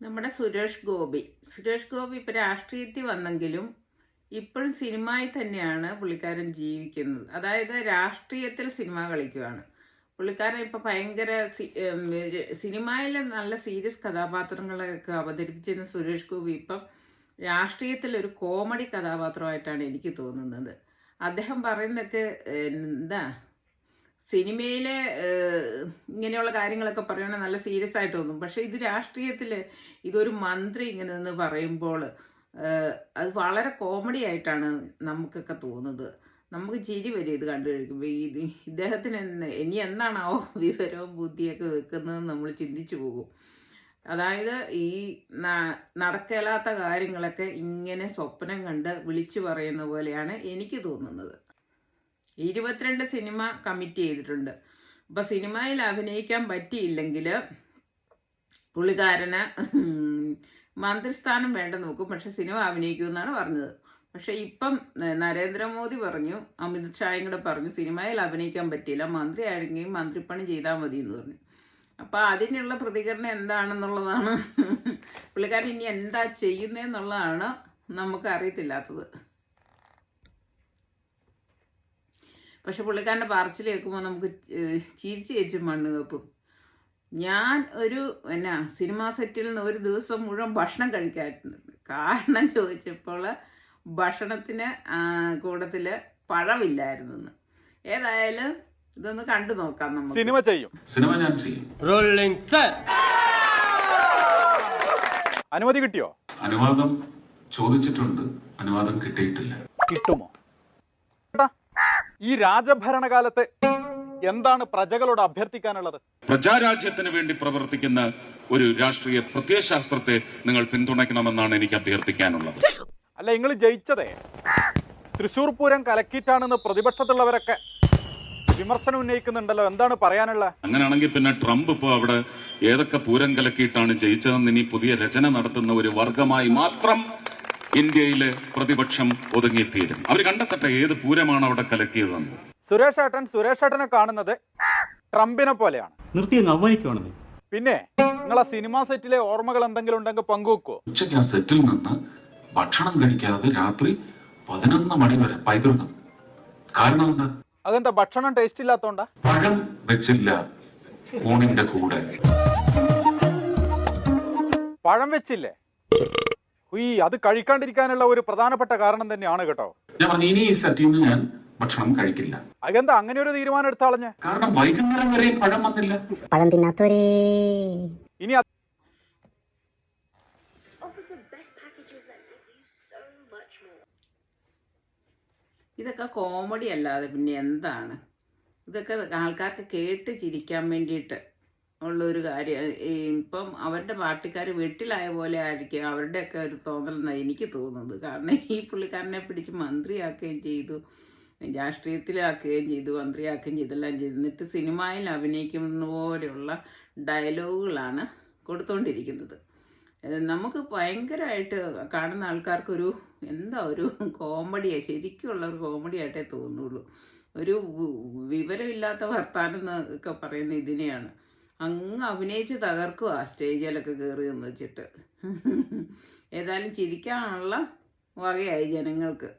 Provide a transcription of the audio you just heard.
നമ്മുടെ സുരേഷ് ഗോപി ഇപ്പം രാഷ്ട്രീയത്തിൽ വന്നെങ്കിലും ഇപ്പോഴും സിനിമയിൽ തന്നെയാണ് പുള്ളിക്കാരൻ ജീവിക്കുന്നത്. അതായത് രാഷ്ട്രീയത്തിൽ സിനിമ കളിക്കുകയാണ് പുള്ളിക്കാരൻ. ഇപ്പം ഭയങ്കര സിനിമയിലെ നല്ല സീരിയസ് കഥാപാത്രങ്ങളെയൊക്കെ അവതരിപ്പിച്ചിരുന്ന സുരേഷ് ഗോപി ഇപ്പം രാഷ്ട്രീയത്തിൽ ഒരു കോമഡി കഥാപാത്രമായിട്ടാണ് എനിക്ക് തോന്നുന്നത്. അദ്ദേഹം പറയുന്നതൊക്കെ എന്താ സിനിമയിലെ ഇങ്ങനെയുള്ള കാര്യങ്ങളൊക്കെ പറയുകയാണെങ്കിൽ നല്ല സീരിയസ് ആയിട്ട് തോന്നും. പക്ഷേ ഇത് രാഷ്ട്രീയത്തിൽ ഇതൊരു മന്ത്രി ഇങ്ങനെ നിന്ന് പറയുമ്പോൾ അത് വളരെ കോമഡി ആയിട്ടാണ് നമുക്കൊക്കെ തോന്നുന്നത്. നമുക്ക് ചിരി വരും ഇത് കണ്ടു കഴിക്കുമ്പോൾ. ഇദ്ദേഹത്തിന് ഇനി എന്നാണാവോ വിവരവും ബുദ്ധിയൊക്കെ വെക്കുന്നതെന്ന് നമ്മൾ ചിന്തിച്ചു പോകും. അതായത് ഈ നടക്കേലാത്ത കാര്യങ്ങളൊക്കെ ഇങ്ങനെ സ്വപ്നം കണ്ട് വിളിച്ചു പറയുന്ന പോലെയാണ് എനിക്ക് തോന്നുന്നത്. 22 സിനിമ കമ്മിറ്റ് ചെയ്തിട്ടുണ്ട്. അപ്പം സിനിമയിൽ അഭിനയിക്കാൻ പറ്റിയില്ലെങ്കിൽ പുള്ളിക്കാരന് മന്ത്രിസ്ഥാനം വേണ്ട നോക്കും, പക്ഷെ സിനിമ അഭിനയിക്കുമെന്നാണ് പറഞ്ഞത്. പക്ഷെ ഇപ്പം നരേന്ദ്രമോദി പറഞ്ഞു, അമിത് ഷായും കൂടെ പറഞ്ഞു, സിനിമയിൽ അഭിനയിക്കാൻ പറ്റിയില്ല, മന്ത്രി ആയിരുന്നെങ്കിൽ മന്ത്രിപ്പണി ചെയ്താൽ മതി എന്ന് പറഞ്ഞു. അപ്പം അതിനുള്ള പ്രതികരണം എന്താണെന്നുള്ളതാണ് പുള്ളിക്കാരൻ ഇനി എന്താ ചെയ്യുന്നതെന്നുള്ളതാണ് നമുക്ക് അറിയത്തില്ലാത്തത്. പക്ഷെ പുള്ളിക്കാരൻ്റെ പറച്ചിൽ കേൾക്കുമ്പോൾ നമുക്ക് ചിരിച്ച് മണ്ണ് കപ്പും. ഞാൻ ഒരു സിനിമാ സെറ്റിൽ നിന്ന് ഒരു ദിവസം മുഴുവൻ ഭക്ഷണം കഴിക്കാറുണ്ട്. കാരണം ചോദിച്ചപ്പോൾ ഭക്ഷണത്തിന് കൂട്ടത്തിൽ പഴമില്ലായിരുന്നു. ഏതായാലും ഇതൊന്ന് കണ്ടു നോക്കാം. നമ്മൾ സിനിമ ഞാൻ ചെയ്യും. അനുമതി കിട്ടിയോ? അനുവാദം ചോദിച്ചിട്ടുണ്ട്, അനുവാദം കിട്ടിയിട്ടില്ല. കിട്ടുമോ? ഈ രാജഭരണകാലത്ത് എന്താണ് പ്രജകളോട് അഭ്യർത്ഥിക്കാനുള്ളത്? പ്രജാരാജ്യത്തിന് വേണ്ടി പ്രവർത്തിക്കുന്ന ഒരു രാഷ്ട്രീയ പ്രത്യയശാസ്ത്രത്തെ നിങ്ങൾ പിന്തുണയ്ക്കണമെന്നാണ് എനിക്ക് അഭ്യർത്ഥിക്കാനുള്ളത്. അല്ല, നിങ്ങൾ ജയിച്ചതേ തൃശ്ശൂർ പൂരം കലക്കിയിട്ടാണെന്ന് പ്രതിപക്ഷത്തുള്ളവരൊക്കെ വിമർശനം ഉന്നയിക്കുന്നുണ്ടല്ലോ, എന്താണ് പറയാനുള്ള? അങ്ങനെയാണെങ്കിൽ പിന്നെ ട്രംപ് ഇപ്പോൾ അവിടെ ഏതൊക്കെ പൂരം കലക്കിയിട്ടാണ് ജയിച്ചതെന്ന് ഇനി പുതിയ രചന നടത്തുന്ന ഒരു വർഗമായി മാത്രം ഇന്ത്യയിലെ പ്രതിപക്ഷം ഒതുങ്ങിത്തീരും. അവർ കണ്ടെത്തട്ടെ ഏത് പൂരമാണ് അവിടെ കലക്കിയതെന്ന്. സുരേഷ് ഏട്ടനെ കാണുന്നത് ട്രംപിനെ പോലെയാണ്. നിർത്തിയവനിക്കുവാണെന്ന്. പിന്നെ നിങ്ങളെ സിനിമാ സെറ്റിലെ ഓർമ്മകൾ എന്തെങ്കിലും ഉണ്ടെങ്കിൽ പങ്കുവെക്കുവോ? ഉച്ചയ്ക്ക് ആ സെറ്റിൽ നിന്ന് ഭക്ഷണം കഴിക്കാതെ രാത്രി 11 മണി വരെ പൈതൃകം. കാരണം എന്താ? അതെന്താ, ഭക്ഷണം ടേസ്റ്റ് ഇല്ലാത്തോണ്ടാ? പഴം വെച്ചില്ല ഊണിന്റെ കൂടെ. പഴം വെച്ചില്ലേ? അത് കഴിക്കാണ്ടിരിക്കാനുള്ള ഒരു പ്രധാനപ്പെട്ട കാരണം തന്നെയാണ് കേട്ടോ. ഞാൻ പറഞ്ഞു ഇനി ഈ സെറ്റിൽ നിന്ന് ഞാൻ ഭക്ഷണം കഴിക്കില്ല. അതെന്താ അങ്ങനെ ഒരു തീരുമാനം എടുത്താളഞ്ഞ? കാരണം വൈകുന്നേരം വരെയും പഴം വന്നില്ല. പഴം തിന്നാത്തവരേ. ഇനി ഇതൊക്കെ കോമഡി അല്ലാതെ പിന്നെ എന്താണ്? ഇതൊക്കെ ആൾക്കാർക്ക് കേട്ട് ചിരിക്കാൻ വേണ്ടിയിട്ട് ഉള്ളൊരു കാര്യം. ഇപ്പം അവരുടെ പാർട്ടിക്കാർ വീട്ടിലായ പോലെ ആയിരിക്കും അവരുടെയൊക്കെ ഒരു തോന്നലെന്നാണ് എനിക്ക് തോന്നുന്നത്. കാരണം ഈ പുള്ളിക്കാരനെ പിടിച്ച് മന്ത്രിയാക്കുകയും ചെയ്തു, രാഷ്ട്രീയത്തിലാക്കുകയും ചെയ്തു, മന്ത്രിയാക്കുകയും ചെയ്തെല്ലാം ചെയ്തു. എന്നിട്ട് സിനിമയിൽ അഭിനയിക്കുന്ന പോലെയുള്ള ഡയലോഗുകളാണ് കൊടുത്തുകൊണ്ടിരിക്കുന്നത്. നമുക്ക് ഭയങ്കരമായിട്ട് കാണുന്ന ആൾക്കാർക്കൊരു ഒരു കോമഡിയാണ്, ശരിക്കുള്ള ഒരു കോമഡിയായിട്ടേ തോന്നുള്ളൂ. ഒരു വിവരമില്ലാത്ത വർത്താനം എന്നൊക്കെ പറയുന്ന ഇതിനെയാണ്. അങ്ങ് അഭിനയിച്ച് തകർക്കുക സ്റ്റേജിലൊക്കെ കയറി എന്ന് വെച്ചിട്ട്. ഏതായാലും ചിരിക്കാനുള്ള വകയായി ജനങ്ങൾക്ക്.